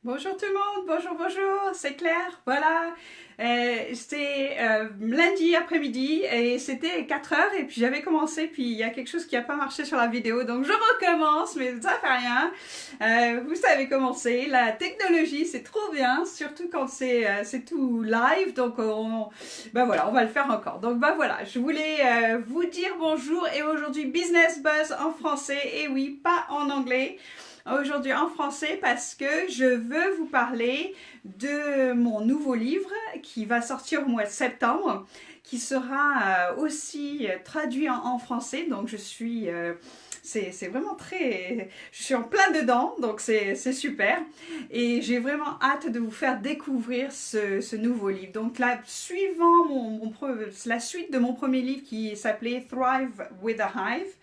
Bonjour tout le monde, bonjour, c'est Claire, voilà, c'était lundi après-midi et c'était 4 heures et puis j'avais commencé puis il y a quelque chose qui n'a pas marché sur la vidéo donc je recommence mais ça fait rien, vous savez comment c'est, la technologie c'est trop bien, surtout quand c'est tout live donc ben voilà, on va le faire encore, donc ben voilà, je voulais vous dire bonjour et aujourd'hui Business Buzz en français et oui, pas en anglais. Aujourd'hui en français parce que je veux vous parler de mon nouveau livre qui va sortir au mois de septembre, qui sera aussi traduit en français. Donc je suis, c'est vraiment très, je suis en plein dedans, donc c'est super. Et j'ai vraiment hâte de vous faire découvrir ce nouveau livre. Donc là, suivant la suite de mon premier livre qui s'appelait Thrive with a Hive,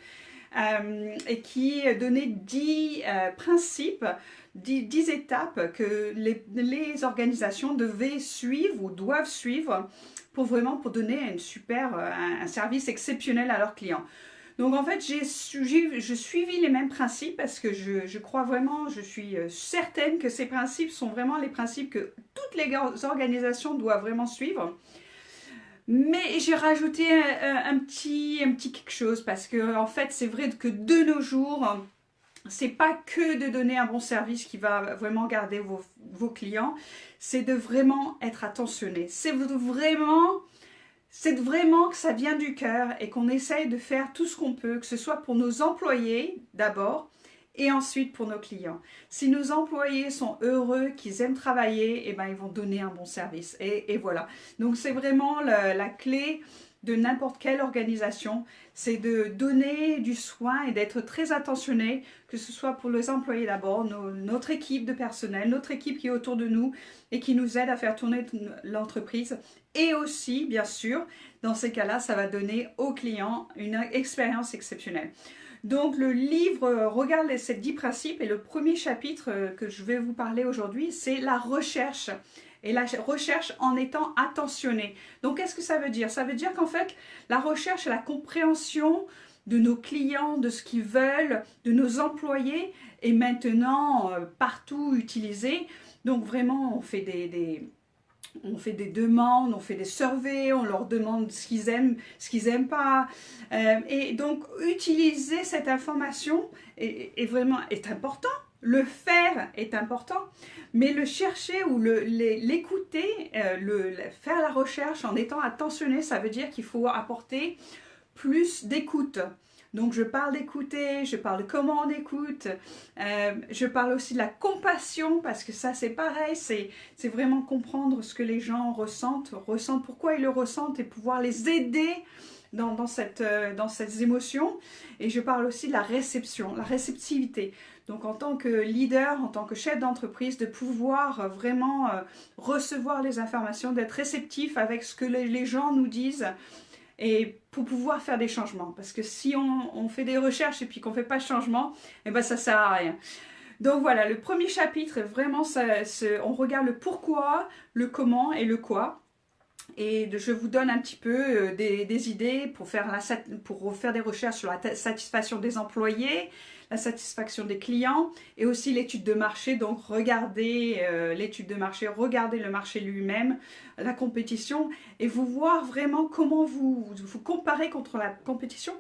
et qui donnait 10 principes, 10 étapes que les organisations devaient suivre ou doivent suivre pour donner un service exceptionnel à leurs clients. Donc en fait, j'ai suivi les mêmes principes parce que je crois vraiment, je suis certaine que ces principes sont vraiment les principes que toutes les organisations doivent vraiment suivre. Mais j'ai rajouté un petit quelque chose parce que en fait c'est vrai que de nos jours c'est pas que de donner un bon service qui va vraiment garder vos clients, c'est de vraiment être attentionné. C'est vraiment que ça vient du cœur et qu'on essaye de faire tout ce qu'on peut, que ce soit pour nos employés d'abord et ensuite pour nos clients. Si nos employés sont heureux, qu'ils aiment travailler, eh ben, ils vont donner un bon service. Et voilà. Donc c'est vraiment la clé de n'importe quelle organisation, c'est de donner du soin et d'être très attentionné, que ce soit pour les employés d'abord, notre équipe de personnel, notre équipe qui est autour de nous et qui nous aide à faire tourner l'entreprise. Et aussi, bien sûr, dans ces cas-là, ça va donner aux clients une expérience exceptionnelle. Donc le livre regarde ces 10 principes et le premier chapitre que je vais vous parler aujourd'hui, c'est la recherche. Et la recherche en étant attentionné. Donc qu'est-ce que ça veut dire? Ça veut dire qu'en fait, la recherche et la compréhension de nos clients, de ce qu'ils veulent, de nos employés est maintenant partout utilisée. Donc vraiment, on fait des demandes, on fait des surveys, on leur demande ce qu'ils aiment pas. Et donc, utiliser cette information est important. Le faire est important, mais le chercher ou l'écouter, faire la recherche en étant attentionné, ça veut dire qu'il faut apporter plus d'écoute. Donc je parle d'écouter, je parle de comment on écoute, je parle aussi de la compassion parce que ça c'est pareil, c'est vraiment comprendre ce que les gens ressentent pourquoi ils le ressentent et pouvoir les aider dans ces émotions. Et je parle aussi de la réception, la réceptivité. Donc en tant que leader, en tant que chef d'entreprise, de pouvoir vraiment recevoir les informations, d'être réceptif avec ce que les gens nous disent et pour pouvoir faire des changements. Parce que si on fait des recherches et puis qu'on ne fait pas de changement, eh ben ça ne sert à rien. Donc voilà, le premier chapitre, vraiment, on regarde le pourquoi, le comment et le quoi. Et je vous donne un petit peu des idées pour faire des recherches sur la satisfaction des employés, la satisfaction des clients et aussi l'étude de marché. Donc regardez l'étude de marché, regardez le marché lui-même, la compétition et vous voir vraiment comment vous comparez contre la compétition.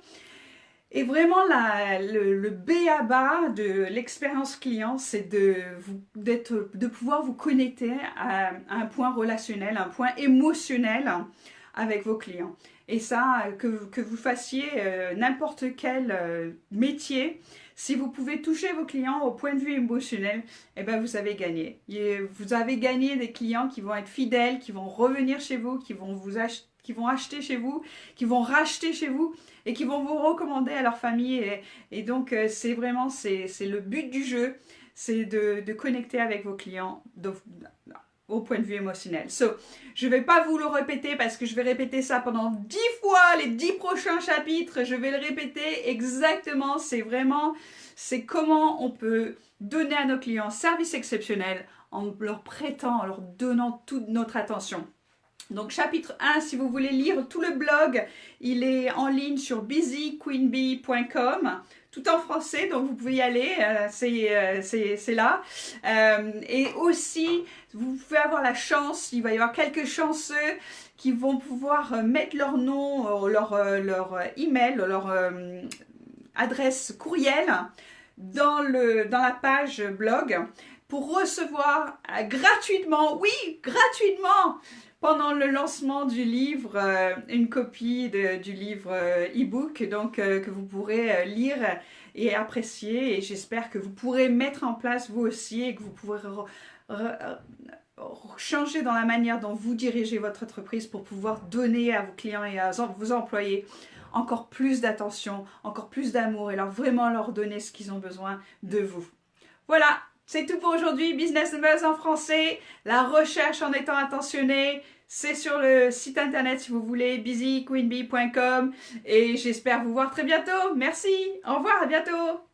Et vraiment, le b.a.-ba de l'expérience client, c'est de pouvoir vous connecter à un point relationnel, un point émotionnel avec vos clients. Et ça, que vous fassiez n'importe quel métier, si vous pouvez toucher vos clients au point de vue émotionnel, eh ben vous avez gagné. Vous avez gagné des clients qui vont être fidèles, qui vont revenir chez vous, qui vont acheter chez vous, qui vont racheter chez vous et qui vont vous recommander à leur famille. Et donc, c'est vraiment le but du jeu, c'est de connecter avec vos clients au point de vue émotionnel. Je ne vais pas vous le répéter parce que je vais répéter ça pendant 10 fois, les 10 prochains chapitres, je vais le répéter exactement. C'est comment on peut donner à nos clients un service exceptionnel en leur prêtant, en leur donnant toute notre attention. Donc chapitre 1, si vous voulez lire tout le blog, il est en ligne sur busyqueenbee.com, tout en français, donc vous pouvez y aller, c'est là. Et aussi, vous pouvez avoir la chance, il va y avoir quelques chanceux qui vont pouvoir mettre leur nom, leur email, leur adresse courriel dans la page blog pour recevoir gratuitement, oui, gratuitement, pendant le lancement du livre, une copie du livre e-book donc, que vous pourrez lire et apprécier. Et j'espère que vous pourrez mettre en place vous aussi et que vous pourrez changer dans la manière dont vous dirigez votre entreprise pour pouvoir donner à vos clients et à vos employés encore plus d'attention, encore plus d'amour et vraiment leur donner ce qu'ils ont besoin de vous. Voilà, c'est tout pour aujourd'hui. Business Buzz en français, la recherche en étant attentionné, c'est sur le site internet si vous voulez, busyqueenbee.com et j'espère vous voir très bientôt. Merci, au revoir, à bientôt.